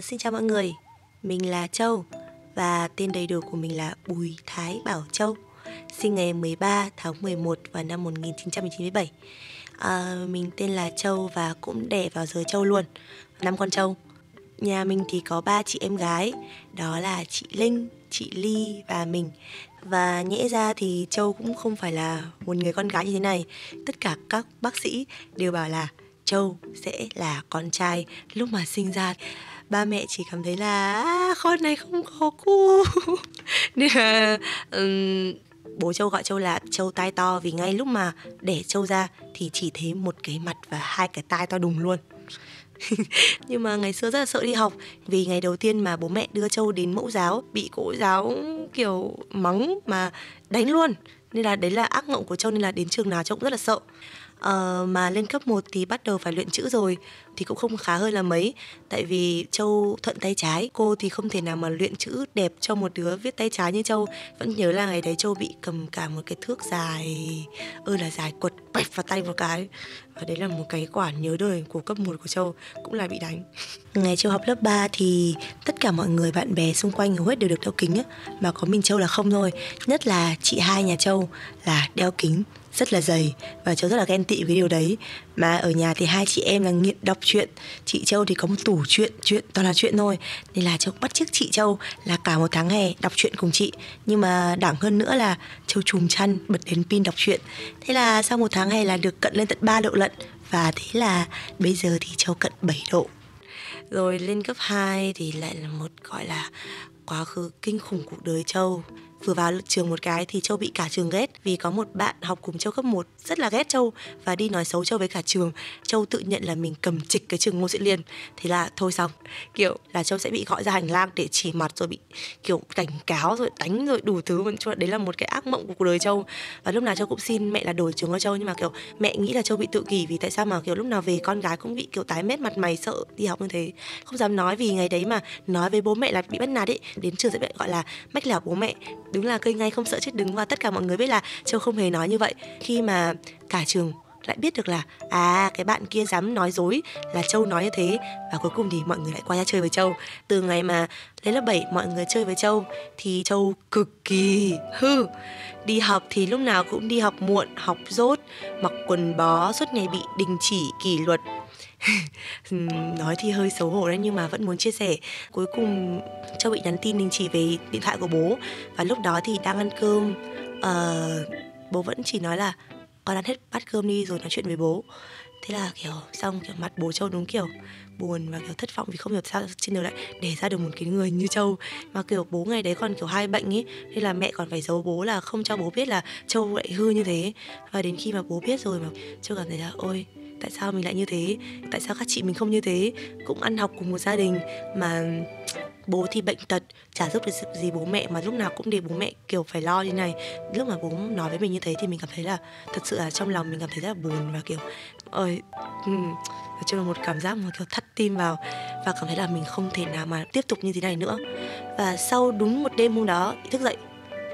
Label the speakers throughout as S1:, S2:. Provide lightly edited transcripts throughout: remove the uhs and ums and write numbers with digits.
S1: Xin chào mọi người, mình là Châu và tên đầy đủ của mình là Bùi Thái Bảo Châu. Sinh ngày 13 tháng 11 vào năm 1997. Mình tên là Châu và cũng đẻ vào giờ Châu luôn, 5 con trâu. Nhà mình thì có 3 chị em gái, đó là chị Linh, chị Ly và mình. Và nhẽ ra thì Châu cũng không phải là một người con gái như thế này. Tất cả các bác sĩ đều bảo là Châu sẽ là con trai. Lúc mà sinh ra, ba mẹ chỉ cảm thấy là con này không có cu. Nên là bố Châu gọi Châu là Châu tai to, vì ngay lúc mà đẻ Châu ra thì chỉ thấy một cái mặt và hai cái tai to đùng luôn. Nhưng mà ngày xưa rất là sợ đi học, vì ngày đầu tiên mà bố mẹ đưa Châu đến mẫu giáo, bị cô giáo kiểu mắng mà đánh luôn. Nên là đấy là ác mộng của Châu, nên là đến trường nào Châu cũng rất là sợ. Mà lên cấp 1 thì bắt đầu phải luyện chữ rồi thì cũng không khá hơn là mấy. Tại vì Châu thuận tay trái, cô thì không thể nào mà luyện chữ đẹp cho một đứa viết tay trái như Châu. Vẫn nhớ là ngày đấy Châu bị cầm cả một cái thước dài là dài, quật bẹp vào tay một cái. Và đấy là một cái quản nhớ đời của cấp 1 của Châu, cũng là bị đánh. Ngày Châu học lớp 3 thì tất cả mọi người bạn bè xung quanh hầu hết đều được đeo kính á, mà có mình Châu là không thôi. Nhất là chị hai nhà Châu là đeo kính rất là dày, và Châu rất là ghen tị với điều đấy. Mà ở nhà thì hai chị em là nghiện đọc truyện. Chị Châu thì có một tủ truyện toàn là truyện thôi, nên là Châu bắt chước chị Châu là cả một tháng hè đọc truyện cùng chị. Nhưng mà đẳng hơn nữa là Châu trùm chăn bật đèn pin đọc truyện. Thế là sau một tháng hè là được cận lên tận 3 độ lận. Và thế là bây giờ thì Châu cận 7 độ. Rồi lên cấp 2 thì lại là một gọi là quá khứ kinh khủng cuộc đời Châu. Vừa vào trường một cái thì Châu bị cả trường ghét, vì có một bạn học cùng Châu cấp 1 rất là ghét Châu và đi nói xấu Châu với cả trường. Châu tự nhận là mình cầm trịch cái trường Ngô Sĩ Liên. Thế là thôi xong, kiểu là Châu sẽ bị gọi ra hành lang để chỉ mặt, rồi bị kiểu cảnh cáo, rồi đánh, rồi đủ thứ. Đấy là một cái ác mộng của cuộc đời Châu. Và lúc nào Châu cũng xin mẹ là đổi trường cho Châu, nhưng mà kiểu mẹ nghĩ là Châu bị tự kỷ, vì tại sao mà kiểu lúc nào về con gái cũng bị kiểu tái mét mặt mày, sợ đi học như thế. Không dám nói, vì ngày đấy mà nói với bố mẹ là bị bắt nạt ấy, đến trường sẽ bị gọi là mách lẻo bố mẹ. Đúng là cây ngay không sợ chết đứng, và tất cả mọi người biết là Châu không hề nói như vậy. Khi mà cả trường lại biết được là cái bạn kia dám nói dối là Châu nói như thế, và cuối cùng thì mọi người lại quay ra chơi với Châu. Từ ngày mà lên lớp 7 mọi người chơi với Châu thì Châu cực kỳ hư. Đi học thì lúc nào cũng đi học muộn, học dốt, mặc quần bó, suốt ngày bị đình chỉ kỷ luật. Nói thì hơi xấu hổ đấy, nhưng mà vẫn muốn chia sẻ. Cuối cùng Châu bị nhắn tin đình chỉ về điện thoại của bố. Và lúc đó thì đang ăn cơm, bố vẫn chỉ nói là con ăn hết bát cơm đi rồi nói chuyện với bố. Thế là kiểu xong, kiểu mặt bố Châu đúng kiểu buồn và kiểu thất vọng, vì không hiểu sao trên đời lại để ra được một cái người như Châu. Mà kiểu bố ngày đấy còn kiểu hai bệnh ấy, nên là mẹ còn phải giấu bố, là không cho bố biết là Châu lại hư như thế. Và đến khi mà bố biết rồi mà Châu cảm thấy là ôi, tại sao mình lại như thế, tại sao các chị mình không như thế, cũng ăn học cùng một gia đình mà bố thì bệnh tật, chả giúp được gì bố mẹ, mà lúc nào cũng để bố mẹ kiểu phải lo như này. Lúc mà bố nói với mình như thế thì mình cảm thấy là thật sự là trong lòng mình cảm thấy rất là buồn, và kiểu nói chung là một cảm giác mà kiểu thắt tim vào, và cảm thấy là mình không thể nào mà tiếp tục như thế này nữa. Và sau đúng một đêm hôm đó thức dậy,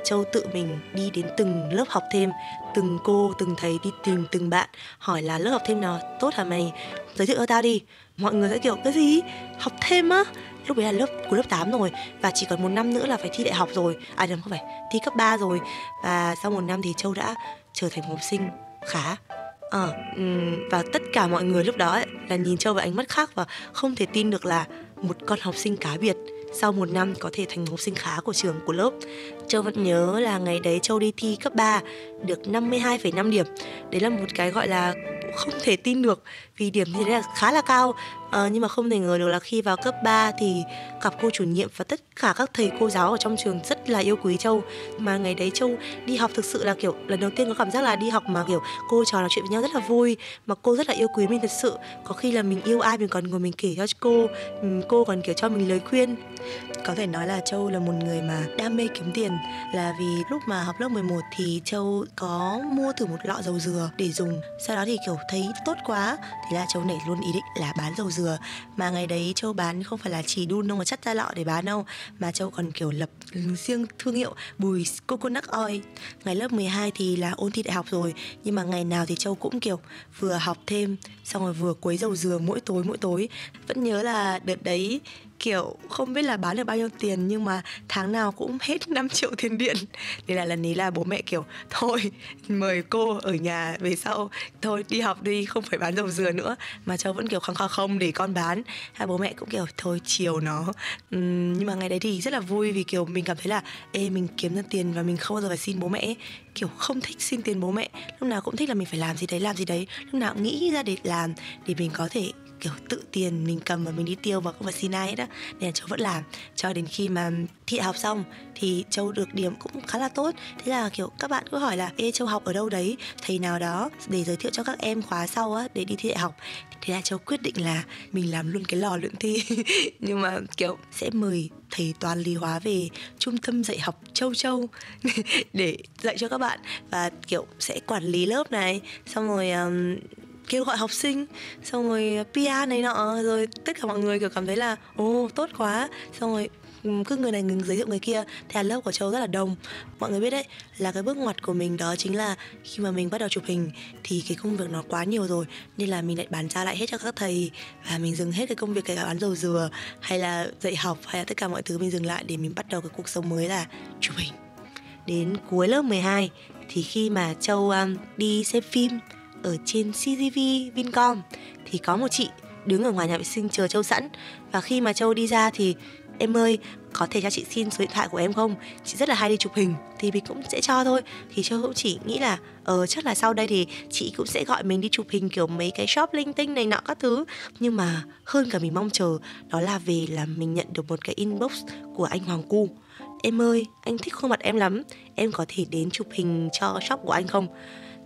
S1: Châu tự mình đi đến từng lớp học thêm, từng cô, từng thầy, đi tìm từng bạn, hỏi là lớp học thêm nào tốt hả mày, giới thiệu cho tao đi. Mọi người sẽ kiểu cái gì? Học thêm á? Lúc đấy là cuối lớp 8 rồi, và chỉ còn 1 năm nữa là phải thi đại học rồi. Không phải, thi cấp 3 rồi. Và sau 1 năm thì Châu đã trở thành một học sinh khá. Và tất cả mọi người lúc đó ấy, là nhìn Châu với ánh mắt khác, và không thể tin được là một con học sinh cá biệt sau 1 năm có thể thành học sinh khá của trường, của lớp. Châu vẫn nhớ là ngày đấy Châu đi thi cấp 3 được 52,5 điểm. Đấy là một cái gọi là không thể tin được, vì điểm như thế là khá là cao. Nhưng mà không thể ngờ được là khi vào cấp 3 thì gặp cô chủ nhiệm và tất cả các thầy cô giáo ở trong trường rất là yêu quý Châu. Mà ngày đấy Châu đi học thực sự là kiểu lần đầu tiên có cảm giác là đi học mà kiểu cô trò nói chuyện với nhau rất là vui, mà cô rất là yêu quý mình thật sự. Có khi là mình yêu ai mình còn ngồi mình kể cho cô còn kiểu cho mình lời khuyên. Có thể nói là Châu là một người mà đam mê kiếm tiền, là vì lúc mà học lớp 11 thì Châu có mua thử một lọ dầu dừa để dùng. Sau đó thì kiểu thấy tốt quá, thì là Châu nảy luôn ý định là bán dầu dừa. Mà ngày đấy Châu bán không phải là chỉ đun đâu mà chắt ra lọ để bán đâu, mà Châu còn kiểu lập riêng thương hiệu Bùi Coconut Oil. Ngày lớp 12 thì là ôn thi đại học rồi, nhưng mà ngày nào thì Châu cũng kiểu vừa học thêm xong rồi vừa quấy dầu dừa mỗi tối. Vẫn nhớ là đợt đấy kiểu không biết là bán được bao nhiêu tiền, nhưng mà tháng nào cũng hết 5 triệu tiền điện. Nên là lầnนี้là bố mẹ kiểu thôi mời cô ở nhà về sau, thôi đi học đi, không phải bán dầu dừa nữa. Mà Châu vẫn kiểu không để con bán. Hai bố mẹ cũng kiểu thôi chiều nó. Nhưng mà ngày đấy thì rất là vui, vì kiểu mình cảm thấy là mình kiếm ra tiền và mình không bao giờ phải xin bố mẹ ấy. Kiểu không thích xin tiền bố mẹ, lúc nào cũng thích là mình phải làm gì đấy, lúc nào cũng nghĩ ra để làm, để mình có thể kiểu tự tiền mình cầm và mình đi tiêu và không phải xin ai hết á. Nên là Châu vẫn làm cho đến khi mà thi đại học xong thì Châu được điểm cũng khá là tốt. Thế là kiểu các bạn cứ hỏi là Châu học ở đâu đấy, thầy nào đó để giới thiệu cho các em khóa sau á để đi thi đại học. Thế là Châu quyết định là mình làm luôn cái lò luyện thi nhưng mà kiểu sẽ mời thầy toán lý hóa về trung tâm dạy học Châu để dạy cho các bạn, và kiểu sẽ quản lý lớp này, xong rồi kêu gọi học sinh, xong rồi PR này nọ, rồi tất cả mọi người kiểu cảm thấy là tốt quá, xong rồi cứ người này ngừng giới thiệu người kia. Thế là lớp của Châu rất là đông. Mọi người biết đấy, là cái bước ngoặt của mình đó chính là khi mà mình bắt đầu chụp hình thì cái công việc nó quá nhiều rồi, nên là mình lại bàn giao lại hết cho các thầy, và mình dừng hết cái công việc kể cả bán dầu dừa hay là dạy học hay là tất cả mọi thứ, mình dừng lại để mình bắt đầu cái cuộc sống mới là chụp hình. Đến cuối lớp 12 thì khi mà Châu đi xem phim ở trên CGV Vincom thì có một chị đứng ở ngoài nhà vệ sinh chờ Châu sẵn. Và khi mà Châu đi ra thì em ơi, có thể cho chị xin số điện thoại của em không? Chị rất là hay đi chụp hình. Thì mình cũng sẽ cho thôi. Thì Châu cũng chỉ nghĩ là chắc là sau đây thì chị cũng sẽ gọi mình đi chụp hình kiểu mấy cái shop linh tinh này nọ các thứ. Nhưng mà hơn cả mình mong chờ đó là về là mình nhận được một cái inbox của anh Hoàng Cu. Em ơi, anh thích khuôn mặt em lắm, em có thể đến chụp hình cho shop của anh không?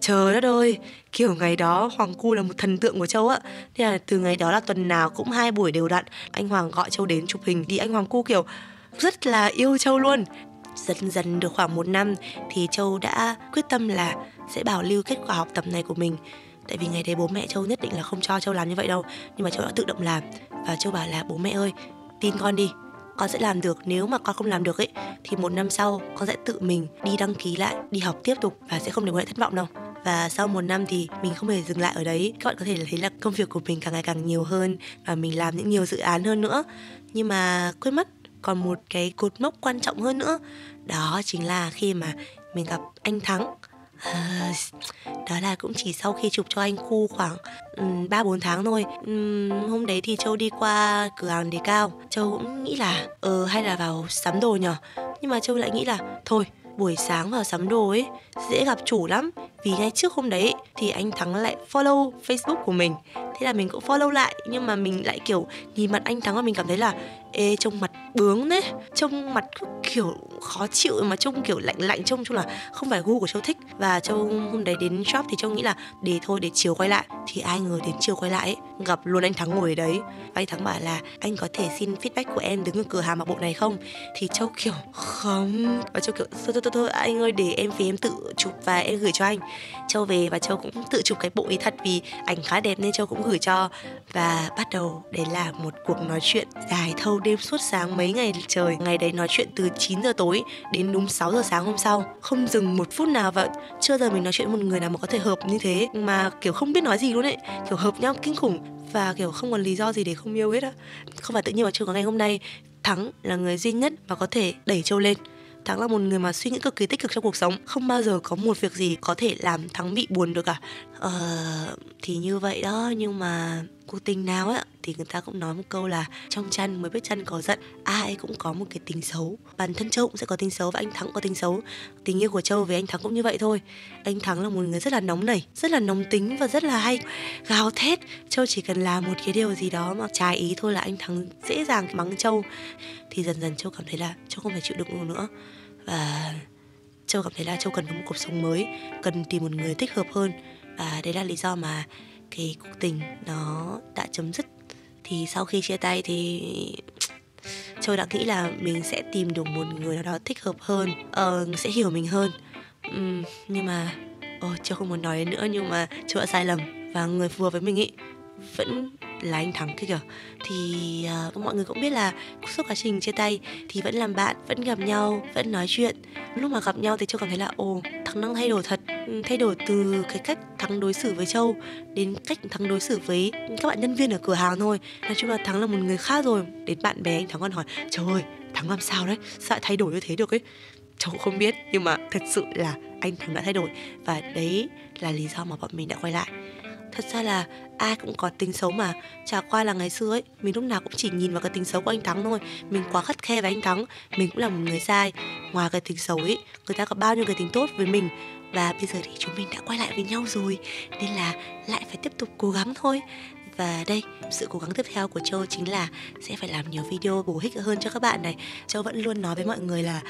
S1: Trời đất ơi, kiểu ngày đó Hoàng Cu là một thần tượng của Châu á. Thế là từ ngày đó là tuần nào cũng 2 buổi đều đặn anh Hoàng gọi Châu đến chụp hình. Thì anh Hoàng Cu kiểu rất là yêu Châu luôn. Dần dần được khoảng 1 năm thì Châu đã quyết tâm là sẽ bảo lưu kết quả học tập này của mình. Tại vì ngày đấy bố mẹ Châu nhất định là không cho Châu làm như vậy đâu, nhưng mà Châu đã tự động làm. Và Châu bảo là bố mẹ ơi, tin con đi, con sẽ làm được. Nếu mà con không làm được ấy thì 1 năm sau con sẽ tự mình đi đăng ký lại, đi học tiếp tục và sẽ không để bố mẹ thất vọng đâu. Và sau 1 năm thì mình không hề dừng lại ở đấy. Các bạn có thể thấy là công việc của mình càng ngày càng nhiều hơn và mình làm những nhiều dự án hơn nữa. Nhưng mà quên mất còn một cái cột mốc quan trọng hơn nữa. Đó chính là khi mà mình gặp anh Thắng. Đó là cũng chỉ sau khi chụp cho anh Khu khoảng 3-4 tháng thôi. Hôm đấy thì Châu đi qua cửa hàng Đề Cao. Châu cũng nghĩ là hay là vào sắm đồ nhở. Nhưng mà Châu lại nghĩ là thôi, buổi sáng vào sắm đồ ấy dễ gặp chủ lắm. Vì ngay trước hôm đấy thì anh Thắng lại follow Facebook của mình. Thế là mình cũng follow lại. Nhưng mà mình lại kiểu nhìn mặt anh Thắng và mình cảm thấy là trông mặt bướng đấy, trông mặt kiểu khó chịu, mà trông kiểu lạnh, trông là không phải gu của Châu thích. Và Châu hôm đấy đến shop thì Châu nghĩ là để chiều quay lại. Thì ai ngờ đến chiều quay lại ấy, gặp luôn anh Thắng ngồi ở đấy. Và anh Thắng bảo là anh có thể xin feedback của em đứng ở cửa hàng mặc bộ này không? Thì Châu kiểu không. Và Châu kiểu thôi anh ơi, để em về em tự chụp và em gửi cho anh. Châu về và Châu cũng tự chụp cái bộ ấy thật vì ảnh khá đẹp nên Châu cũng gửi cho. Và bắt đầu đấy là một cuộc nói chuyện dài thâu đêm suốt sáng mấy ngày trời. Ngày đấy nói chuyện từ 9 giờ tối đến đúng 6 giờ sáng hôm sau, không dừng một phút nào. Và chưa giờ mình nói chuyện với một người nào mà có thể hợp như thế, mà kiểu không biết nói gì luôn ấy, kiểu hợp nhau kinh khủng và kiểu không còn lý do gì để không yêu hết á. Không phải tự nhiên mà Châu có ngày hôm nay. Thắng là người duy nhất mà có thể đẩy Châu lên. Thắng là một người mà suy nghĩ cực kỳ tích cực trong cuộc sống. Không bao giờ có một việc gì có thể làm Thắng bị buồn được cả. Thì như vậy đó. Nhưng mà cuộc tình nào á thì người ta cũng nói một câu là trong chăn mới biết chăn có giận. Ai cũng có một cái tính xấu. Bản thân Châu cũng sẽ có tính xấu và anh Thắng cũng có tính xấu. Tình yêu của Châu với anh Thắng cũng như vậy thôi. Anh Thắng là một người rất là nóng nảy, rất là nóng tính và rất là hay gào thét. Châu chỉ cần làm một cái điều gì đó mà trái ý thôi là anh Thắng dễ dàng mắng Châu. Thì dần dần Châu cảm thấy là Châu không thể chịu đựng nữa. Và Châu cảm thấy là Châu cần có một cuộc sống mới, cần tìm một người thích hợp hơn. Và đấy là lý do mà cái cuộc tình nó đã chấm dứt. Thì sau khi chia tay thì Châu đã nghĩ là mình sẽ tìm được một người nào đó thích hợp hơn, sẽ hiểu mình hơn. Nhưng mà Châu không muốn nói đến nữa, nhưng mà Châu đã sai lầm. Và người phù hợp với mình ý vẫn là anh Thắng kia kìa. Thì mọi người cũng biết là suốt quá trình chia tay thì vẫn làm bạn, vẫn gặp nhau, vẫn nói chuyện. Lúc mà gặp nhau thì Châu cảm thấy là Thắng đang thay đổi thật. Thay đổi từ cái cách Thắng đối xử với Châu đến cách Thắng đối xử với các bạn nhân viên ở cửa hàng thôi. Nói chung là Thắng là một người khác rồi. Đến bạn bè anh Thắng còn hỏi: Châu ơi, Thắng làm sao đấy, sao lại thay đổi như thế được ấy? Châu không biết, nhưng mà thật sự là anh Thắng đã thay đổi. Và đấy là lý do mà bọn mình đã quay lại. Thật ra là ai cũng có tính xấu mà. Chả qua là ngày xưa ấy, mình lúc nào cũng chỉ nhìn vào cái tính xấu của anh Thắng thôi. Mình quá khắt khe với anh Thắng. Mình cũng là một người sai. Ngoài cái tính xấu ấy, người ta có bao nhiêu cái tính tốt với mình. Và bây giờ thì chúng mình đã quay lại với nhau rồi, nên là lại phải tiếp tục cố gắng thôi. Và đây, sự cố gắng tiếp theo của Châu chính là sẽ phải làm nhiều video bổ ích hơn cho các bạn này. Châu vẫn luôn nói với mọi người là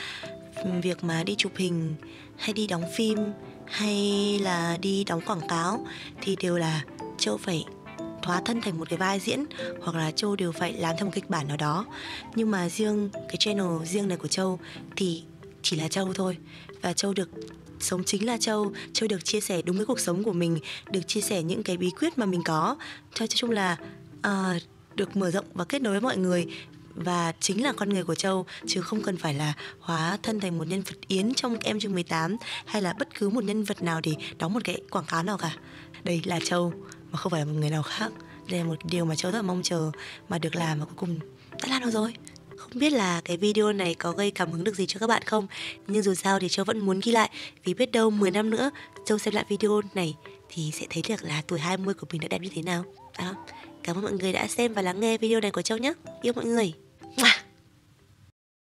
S1: việc mà đi chụp hình hay đi đóng phim hay là đi đóng quảng cáo thì đều là Châu phải hóa thân thành một cái vai diễn, hoặc là Châu đều phải làm theo một kịch bản nào đó. Nhưng mà riêng cái channel riêng này của Châu thì chỉ là Châu thôi. Và Châu được sống chính là Châu được chia sẻ đúng với cuộc sống của mình, được chia sẻ những cái bí quyết mà mình có. Cho chung là được mở rộng và kết nối với mọi người. Và chính là con người của Châu, chứ không cần phải là hóa thân thành một nhân vật Yến trong Em Chương 18 hay là bất cứ một nhân vật nào để đóng một cái quảng cáo nào cả. Đây là Châu mà không phải là một người nào khác. Đây là một điều mà Châu rất là mong chờ mà được làm, và cuối cùng đã làm được rồi. Không biết là cái video này có gây cảm hứng được gì cho các bạn không, nhưng dù sao thì Châu vẫn muốn ghi lại, vì biết đâu 10 năm nữa Châu xem lại video này thì sẽ thấy được là tuổi 20 của mình đã đẹp như thế nào. Cảm ơn mọi người đã xem và lắng nghe video này của Châu nhé. Yêu mọi người.